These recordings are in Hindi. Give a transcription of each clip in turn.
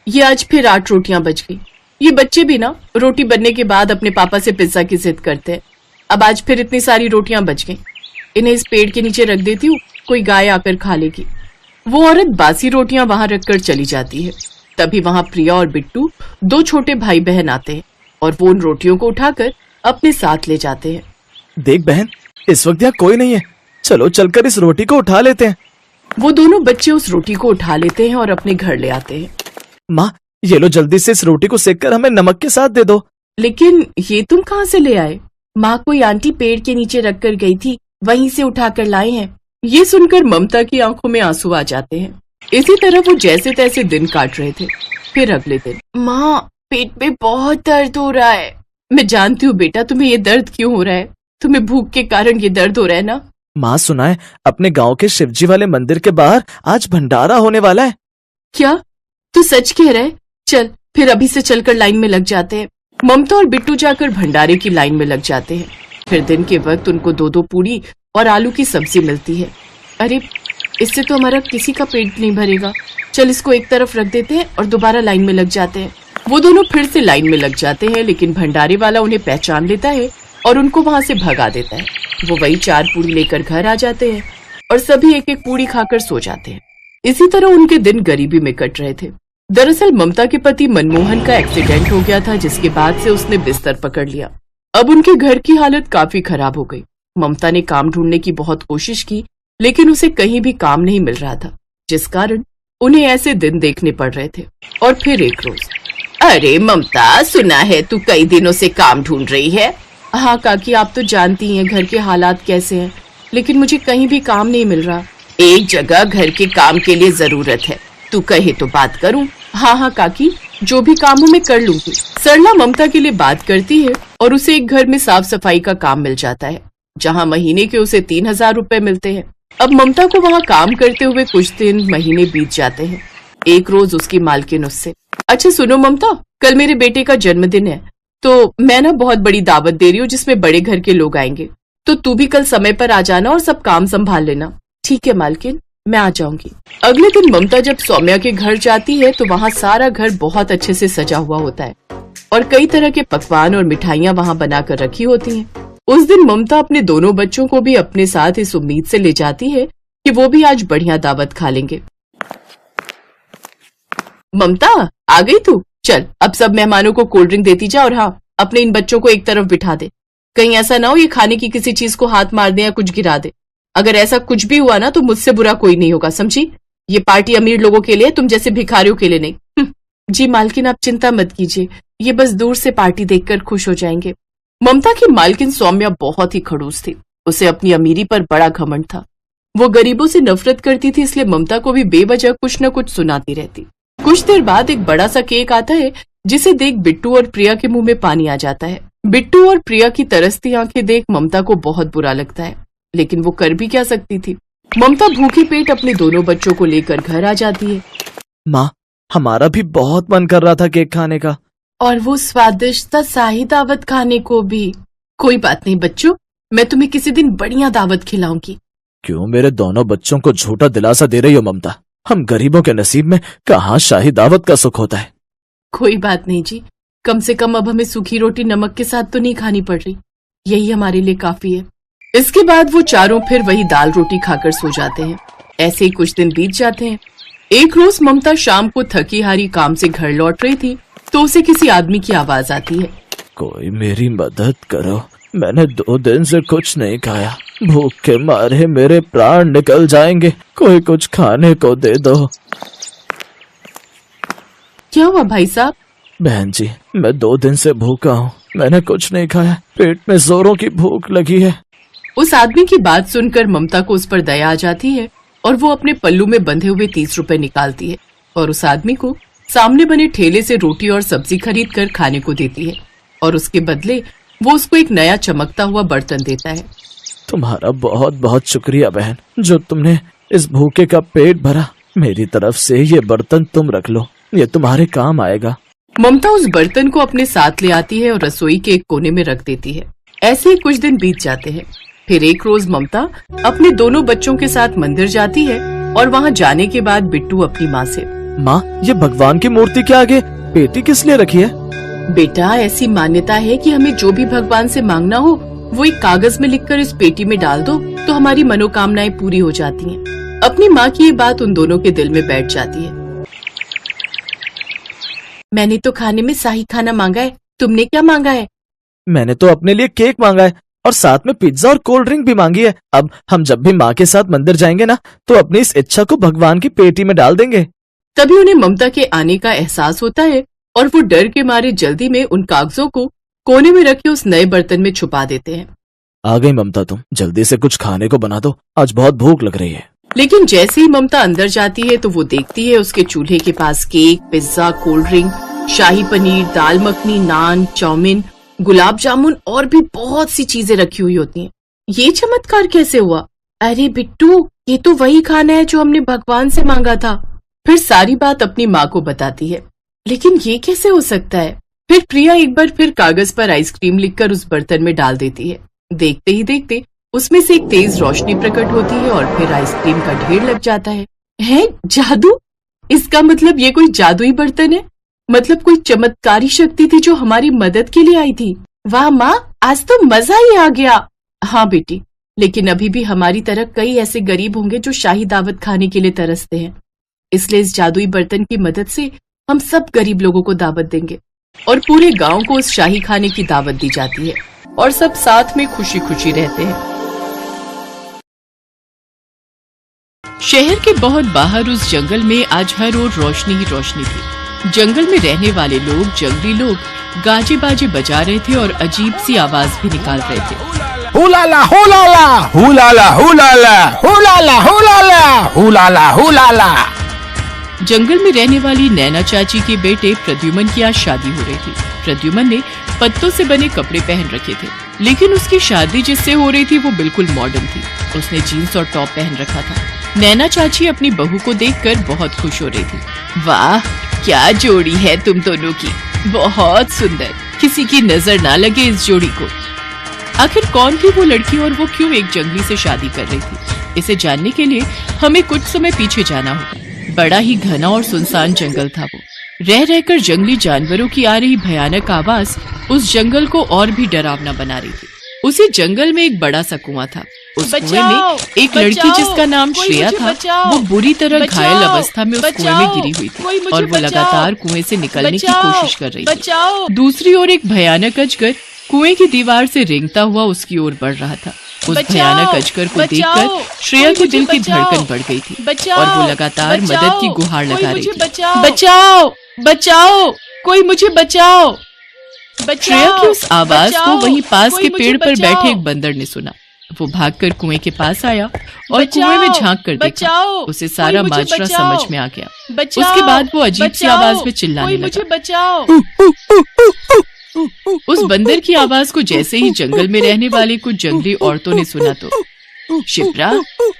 ये आज फिर 8 रोटियां बच गई। ये बच्चे भी ना रोटी बनने के बाद अपने पापा से पिज्जा की जिद करते हैं। अब आज फिर इतनी सारी रोटियां बच गई। इन्हें इस पेड़ के नीचे रख देती हूँ, कोई गाय आकर खा लेगी। वो औरत बासी रोटियां वहां रखकर चली जाती है। तभी वहां प्रिया और बिट्टू 2 छोटे भाई बहन आते हैं और वो उन रोटियों को उठाकर अपने साथ ले जाते हैं। देख बहन, इस वक्त यहाँ कोई नहीं है, चलो चलकर इस रोटी को उठा लेते हैं। वो दोनों बच्चे उस रोटी को उठा लेते हैं और अपने घर ले आते हैं। माँ, ये लो, जल्दी से इस रोटी को सेककर हमें नमक के साथ दे दो। लेकिन ये तुम कहाँ से ले आए? माँ, कोई आंटी पेड़ के नीचे रख कर गई थी, वहीं से उठाकर लाए हैं। ये सुनकर ममता की आंखों में आंसू आ जाते हैं। इसी तरह वो जैसे तैसे दिन काट रहे थे। फिर अगले दिन, माँ, पेट में बहुत दर्द हो रहा है। मैं जानती हूँ बेटा, तुम्हें ये दर्द क्यों हो रहा है। तुम्हें भूख के कारण ये दर्द हो रहा है ना। माँ, सुना है अपने गांव के शिवजी वाले मंदिर के बाहर आज भंडारा होने वाला है। क्या तू सच कह रहा है? चल फिर अभी से चलकर लाइन में लग जाते हैं। ममता और बिट्टू जाकर भंडारे की लाइन में लग जाते हैं। फिर दिन के वक्त उनको 2-2 पूरी और आलू की सब्जी मिलती है। अरे, इससे तो हमारा किसी का पेट नहीं भरेगा। चल इसको एक तरफ रख देते हैं और दोबारा लाइन में लग जाते हैं। वो दोनों फिर से लाइन में लग जाते हैं, लेकिन भंडारे वाला उन्हें पहचान लेता है और उनको वहां से भगा देता है। वो वही 4 पूरी लेकर घर आ जाते हैं और सभी एक एक पूरी खाकर सो जाते हैं। इसी तरह उनके दिन गरीबी में कट रहे थे। दरअसल ममता के पति मनमोहन का एक्सीडेंट हो गया था, जिसके बाद से उसने बिस्तर पकड़ लिया। अब उनके घर की हालत काफी खराब हो गई। ममता ने काम ढूंढने की बहुत कोशिश की, लेकिन उसे कहीं भी काम नहीं मिल रहा था, जिस कारण उन्हें ऐसे दिन देखने पड़ रहे थे। और फिर एक रोज, अरे ममता, सुना है तू कई दिनों से काम ढूंढ रही है। हाँ काकी, आप तो जानती हैं घर के हालात कैसे हैं, लेकिन मुझे कहीं भी काम नहीं मिल रहा। एक जगह घर के काम के लिए जरूरत है, तू कहे तो बात करूं। हाँ काकी, जो भी काम हो मैं कर लूंगी। सरला ममता के लिए बात करती है और उसे एक घर में साफ सफाई का काम मिल जाता है, जहाँ महीने के उसे 3000 रुपए मिलते हैं। अब ममता को वहाँ काम करते हुए कुछ दिन महीने बीत जाते हैं। एक रोज उसकी मालकिन उससे, अच्छा सुनो ममता, कल मेरे बेटे का जन्मदिन है, तो मैं ना बहुत बड़ी दावत दे रही हूँ जिसमें बड़े घर के लोग आएंगे, तो तू भी कल समय पर आ जाना और सब काम संभाल लेना। ठीक है मालकिन, मैं आ जाऊंगी। अगले दिन ममता जब सौम्या के घर जाती है तो वहाँ सारा घर बहुत अच्छे से सजा हुआ होता है और कई तरह के पकवान और मिठाइयाँ वहाँ बनाकर रखी होती हैं। उस दिन ममता अपने दोनों बच्चों को भी अपने साथ इस उम्मीद से ले जाती है कि वो भी आज बढ़िया दावत खा लेंगे। ममता, आ गई तू? चल अब सब मेहमानों को कोल्ड ड्रिंक देती जा और हाँ, अपने इन बच्चों को एक तरफ बिठा दे। कहीं ऐसा ना हो ये खाने की किसी चीज को हाथ मार दे या कुछ गिरा दे। अगर ऐसा कुछ भी हुआ ना तो मुझसे बुरा कोई नहीं होगा, समझी? ये पार्टी अमीर लोगों के लिए, तुम जैसे भिखारियों के लिए नहीं। जी मालकिन, आप चिंता मत कीजिए, ये बस दूर से पार्टी देखकर खुश हो जाएंगे। ममता की मालकिन सौम्या बहुत ही खड़ूस थी। उसे अपनी अमीरी पर बड़ा घमंड था। वो गरीबों से नफरत करती थी, इसलिए ममता को भी बेवजह कुछ न कुछ सुनाती रहती। कुछ देर बाद एक बड़ा सा केक आता है, जिसे देख बिट्टू और प्रिया के मुंह में पानी आ जाता है। बिट्टू और प्रिया की तरसती आंखें देख ममता को बहुत बुरा लगता है, लेकिन वो कर भी क्या सकती थी। ममता भूखी पेट अपने दोनों बच्चों को लेकर घर आ जाती है। माँ, हमारा भी बहुत मन कर रहा था केक खाने का, और वो स्वादिष्ट शाही दावत खाने को भी। कोई बात नहीं बच्चों, मैं तुम्हें किसी दिन बढ़िया दावत खिलाऊंगी। क्यों मेरे दोनों बच्चों को झूठा दिलासा दे रही हो ममता? हम गरीबों के नसीब में कहाँ शाही दावत का सुख होता है। कोई बात नहीं जी, कम से कम अब हमें सूखी रोटी नमक के साथ तो नहीं खानी पड़ रही, यही हमारे लिए काफी है। इसके बाद वो चारों फिर वही दाल रोटी खाकर सो जाते हैं। ऐसे ही कुछ दिन बीत जाते हैं। एक रोज ममता शाम को थकी हारी काम से घर लौट रही थी तो उसे किसी आदमी की आवाज आती है। कोई मेरी मदद करो, मैंने 2 दिन से कुछ नहीं खाया, भूख के मारे मेरे प्राण निकल जाएंगे, कोई कुछ खाने को दे दो। क्या हुआ भाई साहब? बहन जी, मैं 2 दिन से भूखा हूँ, मैंने कुछ नहीं खाया, पेट में जोरों की भूख लगी है। उस आदमी की बात सुनकर ममता को उस पर दया आ जाती है और वो अपने पल्लू में बंधे हुए 30 रुपए निकालती है और उस आदमी को सामने बने ठेले से रोटी और सब्जी खरीद कर खाने को देती है और उसके बदले वो उसको एक नया चमकता हुआ बर्तन देता है। तुम्हारा बहुत बहुत शुक्रिया बहन, जो तुमने इस भूखे का पेट भरा। मेरी तरफ से ये बर्तन तुम रख लो, ये तुम्हारे काम आएगा। ममता उस बर्तन को अपने साथ ले आती है और रसोई के एक कोने में रख देती है। ऐसे ही कुछ दिन बीत जाते हैं। फिर एक रोज ममता अपने दोनों बच्चों के साथ मंदिर जाती है और वहाँ जाने के बाद बिट्टू अपनी माँ से, माँ, ये भगवान की मूर्ति के आगे पेटी किस लिए रखी है? बेटा, ऐसी मान्यता है कि हमें जो भी भगवान से मांगना हो वो एक कागज में लिखकर इस पेटी में डाल दो तो हमारी मनोकामनाएं पूरी हो जाती हैं। अपनी माँ की ये बात उन दोनों के दिल में बैठ जाती है। मैंने तो खाने में शाही खाना मांगा है, तुमने क्या मांगा है? मैंने तो अपने लिए केक मांगा है और साथ में पिज्जा और कोल्ड ड्रिंक भी मांगी है। अब हम जब भी माँ के साथ मंदिर जाएंगे ना, तो अपनी इस इच्छा को भगवान की पेटी में डाल देंगे। तभी उन्हें ममता के आने का एहसास होता है और वो डर के मारे जल्दी में उन कागजों को कोने में रखे उस नए बर्तन में छुपा देते हैं। आ गई ममता, तुम जल्दी से कुछ खाने को बना दो, आज बहुत भूख लग रही है। लेकिन जैसे ही ममता अंदर जाती है तो वो देखती है उसके चूल्हे के पास केक, पिज्जा, कोल्ड ड्रिंक, शाही पनीर, दाल मखनी, नान, चाउमीन, गुलाब जामुन और भी बहुत सी चीजें रखी हुई होती हैं। ये चमत्कार कैसे हुआ? अरे बिट्टू, ये तो वही खाना है जो हमने भगवान से मांगा था। फिर सारी बात अपनी माँ को बताती है। लेकिन ये कैसे हो सकता है? फिर प्रिया एक बार फिर कागज पर आइसक्रीम लिखकर उस बर्तन में डाल देती है। देखते ही देखते उसमें से एक तेज रोशनी प्रकट होती है और फिर आइसक्रीम का ढेर लग जाता है। हैं? जादू? इसका मतलब ये कोई जादुई बर्तन है? मतलब कोई चमत्कारी शक्ति थी जो हमारी मदद के लिए आई थी। वाह माँ, आज तो मजा ही आ गया। हाँ बेटी, लेकिन अभी भी हमारी तरह कई ऐसे गरीब होंगे जो शाही दावत खाने के लिए तरसते हैं। इसलिए इस जादुई बर्तन की मदद से हम सब गरीब लोगों को दावत देंगे और पूरे गांव को उस शाही खाने की दावत दी जाती है और सब साथ में खुशी खुशी रहते हैं। शहर के बहुत बाहर उस जंगल में आज हर ओर रोशनी ही रोशनी थी। जंगल में रहने वाले लोग, जंगली लोग गाजे बाजे बजा रहे थे और अजीब सी आवाज भी निकाल रहे थे। हुलाला हुलाला हुलाला हुलाला हुलाला हुलाला हुलाला हुलाला। जंगल में रहने वाली नैना चाची के बेटे प्रद्युमन की आज शादी हो रही थी। प्रद्युमन ने पत्तों से बने कपड़े पहन रखे थे, लेकिन उसकी शादी जिससे हो रही थी वो बिल्कुल मॉडर्न थी। उसने जीन्स और टॉप पहन रखा था। नैना चाची अपनी बहू को देखकर बहुत खुश हो रही थी। वाह, क्या जोड़ी है तुम दोनों की, बहुत सुंदर, किसी की नजर ना लगे इस जोड़ी को। आखिर कौन थी वो लड़की और वो क्यों एक जंगली से शादी कर रही थी? इसे जानने के लिए हमें कुछ समय पीछे जाना होगा। बड़ा ही घना और सुनसान जंगल था वो। रह रहकर जंगली जानवरों की आ रही भयानक आवाज उस जंगल को और भी डरावना बना रही थी। उसी जंगल में एक बड़ा सा कुआं था। उस कुएं में एक लड़की जिसका नाम श्रेया था, वो बुरी तरह घायल अवस्था में उस कुएं में गिरी हुई थी और वो लगातार कुएं से निकलने की कोशिश कर रही थी। दूसरी ओर एक भयानक अजगर कुएं की दीवार से रेंगता हुआ उसकी ओर बढ़ रहा था। उस भयानक अजगर को देखकर श्रेया के दिल की धड़कन बढ़ गई थी और वो लगातार मदद की गुहार लगा रही थी। बचाओ, बचाओ, कोई मुझे बचाओ। श्रेया की उस आवाज को वहीं पास के पेड़ पर बैठे एक बंदर ने सुना। वो भागकर कुएं के पास आया और कुएं में झांक कर देखा। उसे सारा माजरा समझ में आ गया। उसके बाद वो अजीब सी आवाज में चिल्लाने लगा। उस बंदर की आवाज को जैसे ही जंगल में रहने वाली कुछ जंगली औरतों ने सुना तो शिप्रा,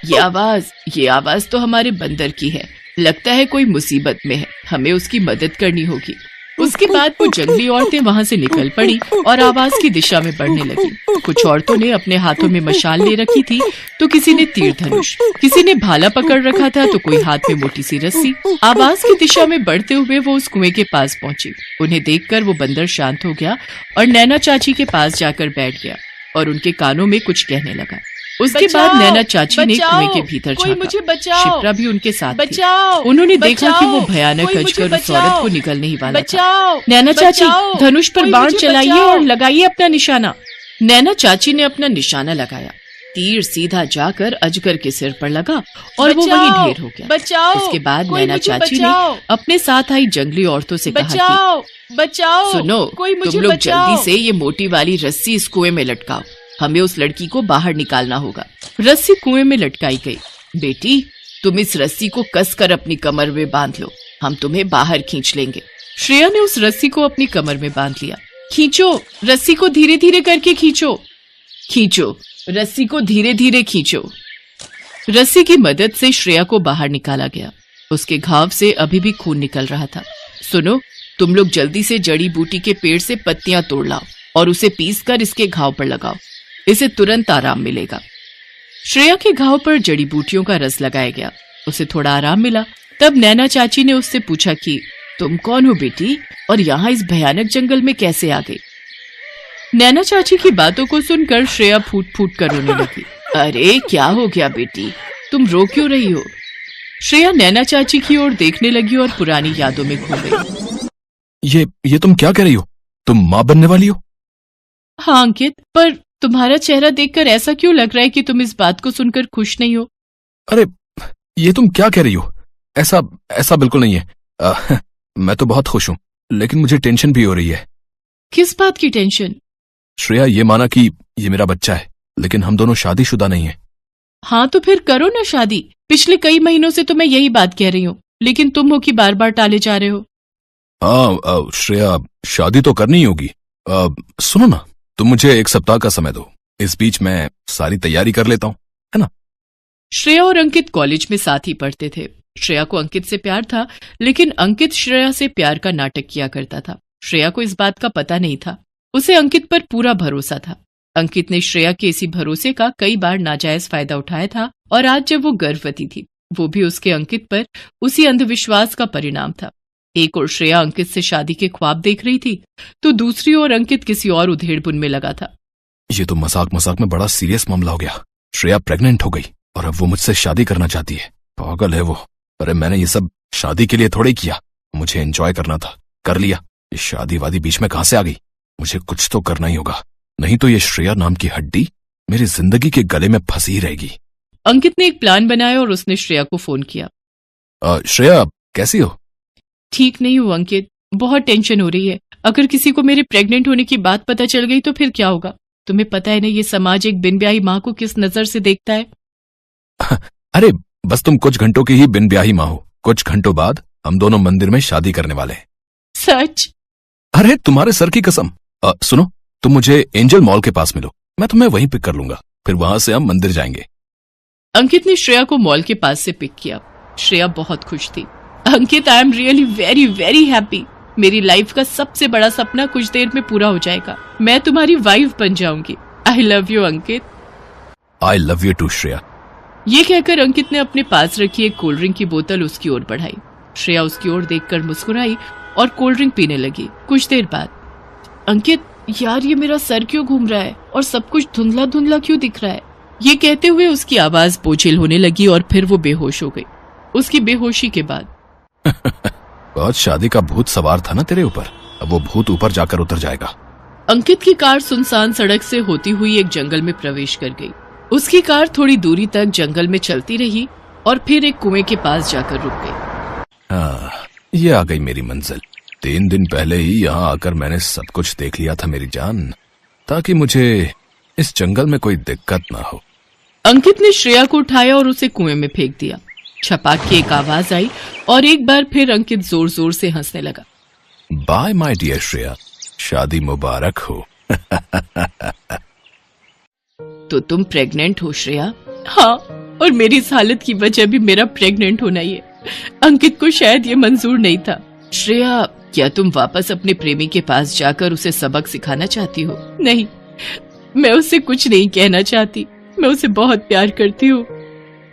ये आवाज तो हमारे बंदर की है। लगता है कोई मुसीबत में है, हमें उसकी मदद करनी होगी। उसके बाद वो जंगली औरतें वहाँ से निकल पड़ी और आवाज की दिशा में बढ़ने लगी। कुछ औरतों ने अपने हाथों में मशाल ले रखी थी, तो किसी ने तीर धनुष, किसी ने भाला पकड़ रखा था, तो कोई हाथ में मोटी सी रस्सी। आवाज की दिशा में बढ़ते हुए वो उस कुएं के पास पहुंची। उन्हें देखकर वो बंदर शांत हो गया और नैना चाची के पास जाकर बैठ गया और उनके कानों में कुछ कहने लगा। उसके बाद नैना चाची ने कुएं के भीतर झांका। शिप्रा भी उनके साथ थी। उन्होंने देखा कि वो भयानक अजगर उस औरत को निगलने ही वाला था। नैना चाची, धनुष पर बाण चलाइए और लगाइए अपना निशाना। नैना चाची ने अपना निशाना लगाया। तीर सीधा जाकर अजगर के सिर पर लगा और वो वहीं ढेर हो गया। उसके बाद नैना चाची ने अपने साथ आई जंगली औरतों से कहा कि सुनो, तुम लोग जल्दी से ये मोटी वाली रस्सी इस कुएं में लटकाओ, हमें उस लड़की को बाहर निकालना होगा। रस्सी कुएं में लटकाई गई। बेटी, तुम इस रस्सी को कसकर अपनी कमर में बांध लो, हम तुम्हें बाहर खींच लेंगे। श्रेया ने उस रस्सी को अपनी कमर में बांध लिया। खींचो, रस्सी को धीरे धीरे करके खींचो, खींचो, रस्सी को धीरे धीरे खींचो। रस्सी की मदद से श्रेया को बाहर निकाला गया। उसके घाव से अभी भी खून निकल रहा था। सुनो, तुम लोग जल्दी से जड़ी बूटी के पेड़ से पत्तियां तोड़ लाओ और उसे पीसकर इसके घाव पर लगाओ, इसे तुरंत आराम मिलेगा। श्रेया के घाव पर जड़ी बूटियों का रस लगाया गया। उसे थोड़ा आराम मिला तब नैना चाची ने उससे पूछा कि तुम कौन हो बेटी और यहाँ इस भयानक जंगल में कैसे आ गई। नैना चाची की बातों को सुनकर श्रेया फूट फूट कर रोने लगी। अरे क्या हो गया बेटी, तुम रो क्यों रही हो? श्रेया नैना चाची की ओर देखने लगी और पुरानी यादों में खो गई। ये तुम क्या कह रही हो? तुम माँ बनने वाली हो? हाँ अंकित, पर तुम्हारा चेहरा देखकर ऐसा क्यों लग रहा है कि तुम इस बात को सुनकर खुश नहीं हो? अरे ये तुम क्या कह रही हो? ऐसा बिल्कुल नहीं है। मैं तो बहुत खुश हूँ, लेकिन मुझे टेंशन भी हो रही है। किस बात की टेंशन? श्रेया, ये माना कि ये मेरा बच्चा है, लेकिन हम दोनों शादीशुदा नहीं है। हाँ तो फिर करो ना शादी। पिछले कई महीनों से तो मैं यही बात कह रही हूँ, लेकिन तुम हो कि बार बार टाले जा रहे हो। हाँ श्रेया, शादी तो करनी ही होगी। सुनो ना, तुम मुझे 1 सप्ताह का समय दो, इस बीच मैं सारी तैयारी कर लेता हूँ, है ना? श्रेया और अंकित कॉलेज में साथ ही पढ़ते थे। श्रेया को अंकित से प्यार था, लेकिन अंकित श्रेया से प्यार का नाटक किया करता था। श्रेया को इस बात का पता नहीं था। उसे अंकित पर पूरा भरोसा था। अंकित ने श्रेया के इसी भरोसे का कई बार नाजायज फायदा उठाया था, और आज जब वो गर्भवती थी, वो भी उसके अंकित पर उसी अंधविश्वास का परिणाम था। एक ओर श्रेया अंकित से शादी के ख्वाब देख रही थी, तो दूसरी ओर अंकित किसी और उधेड़बुन में लगा था। ये तो मजाक में बड़ा सीरियस मामला हो गया। श्रेया प्रेग्नेंट हो गई और अब वो मुझसे शादी करना चाहती है। पागल है वो। अरे मैंने ये सब शादी के लिए थोड़े किया, मुझे एंजॉय करना था, कर लिया। ये शादी वादी बीच में कहां से आ गई? मुझे कुछ तो करना ही होगा, नहीं तो ये श्रेया नाम की हड्डी मेरी जिंदगी के गले में फंसी रहेगी। अंकित ने एक प्लान बनाया और उसने श्रेया को फोन किया। श्रेया, कैसी हो? ठीक नहीं हूँ अंकित, बहुत टेंशन हो रही है। अगर किसी को मेरे प्रेग्नेंट होने की बात पता चल गई तो फिर क्या होगा? तुम्हें पता है ना, ये समाज एक बिन ब्याही माँ को किस नजर से देखता है। अरे बस तुम कुछ घंटों की ही बिन ब्याही माँ हो। कुछ घंटों बाद हम दोनों मंदिर में शादी करने वाले हैं। सच? अरे तुम्हारे सर की कसम। सुनो, तुम मुझे एंजल मॉल के पास मिलो, मैं तुम्हें वहीं पिक कर लूंगा, फिर वहां से हम मंदिर जाएंगे। अंकित ने श्रेया को मॉल के पास से पिक किया। श्रेया बहुत खुश थी। Ankit, I am really very very happy. मेरी लाइफ का सबसे बड़ा सपना कुछ देर में पूरा हो जाएगा। मैं तुम्हारी वाइफ बन जाऊंगी। I love you Ankit. I love you too Shreya. ये कहकर अंकित ने अपने पास रखी एक कोल्ड ड्रिंक की बोतल उसकी ओर बढ़ाई। श्रेया उसकी ओर देखकर मुस्कुराई और कोल्ड ड्रिंक पीने लगी। कुछ देर बाद, अंकित यार, ये मेरा सर क्यों घूम रहा है और सब कुछ धुंधला धुंधला क्यों दिख रहा है? ये कहते हुए उसकी आवाज बोझिल होने लगी और फिर वो बेहोश हो गई। उसकी बेहोशी के बाद बहुत शादी का भूत सवार था ना तेरे ऊपर, अब वो भूत ऊपर जाकर उतर जाएगा। अंकित की कार सुनसान सड़क से होती हुई एक जंगल में प्रवेश कर गई। उसकी कार थोड़ी दूरी तक जंगल में चलती रही और फिर एक कुएं के पास जाकर रुक गई। हाँ, ये आ गई मेरी मंजिल। 3 दिन पहले ही यहाँ आकर मैंने सब कुछ देख लिया था मेरी जान, ताकि मुझे इस जंगल में कोई दिक्कत ना हो। अंकित ने श्रेया को उठाया और उसे कुएं में फेंक दिया। छपाक की एक आवाज आई और एक बार फिर अंकित जोर जोर से हंसने लगा। बाय माय डियर श्रेया, शादी मुबारक हो। तो तुम प्रेग्नेंट हो श्रेया? हाँ, और मेरी इस हालत की वजह भी मेरा प्रेग्नेंट होना ही है। अंकित को शायद ये मंजूर नहीं था। श्रेया, क्या तुम वापस अपने प्रेमी के पास जाकर उसे सबक सिखाना चाहती हो? नहीं, मैं उससे कुछ नहीं कहना चाहती। मैं उसे बहुत प्यार करती हूँ।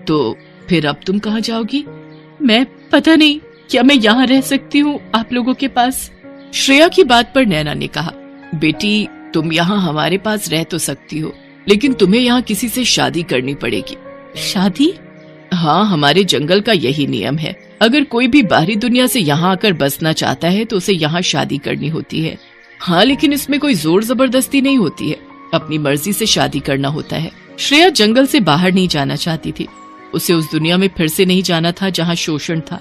तो फिर अब तुम कहाँ जाओगी? मैं पता नहीं, क्या मैं यहाँ रह सकती हूँ आप लोगों के पास? श्रेया की बात पर नैना ने कहा, बेटी तुम यहाँ हमारे पास रह तो सकती हो, लेकिन तुम्हें यहाँ किसी से शादी करनी पड़ेगी। शादी? हाँ, हमारे जंगल का यही नियम है। अगर कोई भी बाहरी दुनिया से यहाँ आकर बसना चाहता है तो उसे यहाँ शादी करनी होती है। हाँ, लेकिन इसमें कोई जोर जबरदस्ती नहीं होती है, अपनी मर्जी से शादी करना होता है। श्रेया जंगल से बाहर नहीं जाना चाहती थी। उसे उस दुनिया में फिर से नहीं जाना था जहाँ शोषण था,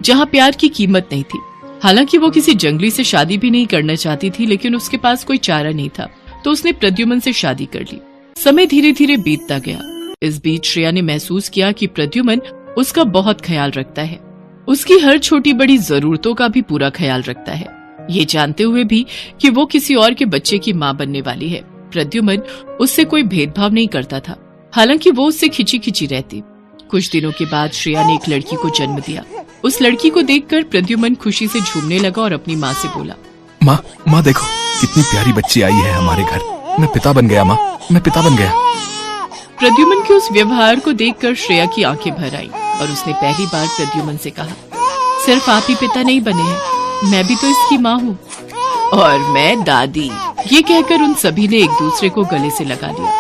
जहाँ प्यार की कीमत नहीं थी। हालांकि वो किसी जंगली से शादी भी नहीं करना चाहती थी, लेकिन उसके पास कोई चारा नहीं था, तो उसने प्रद्युमन से शादी कर ली। समय धीरे धीरे बीतता गया। इस बीच श्रेया ने महसूस किया कि प्रद्युमन उसका बहुत ख्याल रखता है, उसकी हर छोटी बड़ी जरूरतों का भी पूरा ख्याल रखता है। ये जानते हुए भी कि वो किसी और के बच्चे की माँ बनने वाली है, प्रद्युमन उससे कोई भेदभाव नहीं करता था। हालांकि वो उससे खिंची खिंची रहती। कुछ दिनों के बाद श्रेया ने एक लड़की को जन्म दिया। उस लड़की को देखकर प्रद्युमन खुशी से झूमने लगा और अपनी माँ से बोला, माँ देखो, कितनी प्यारी बच्ची आई है हमारे घर। मैं पिता बन गया माँ, मैं पिता बन गया। प्रद्युमन के उस व्यवहार को देखकर श्रेया की आंखें भर आई और उसने पहली बार प्रद्युमन से कहा, सिर्फ आप ही पिता नहीं बने हैं, मैं भी तो इसकी माँ हूँ और मैं दादी। ये कहकर उन सभी ने एक दूसरे को गले से लगा लिया।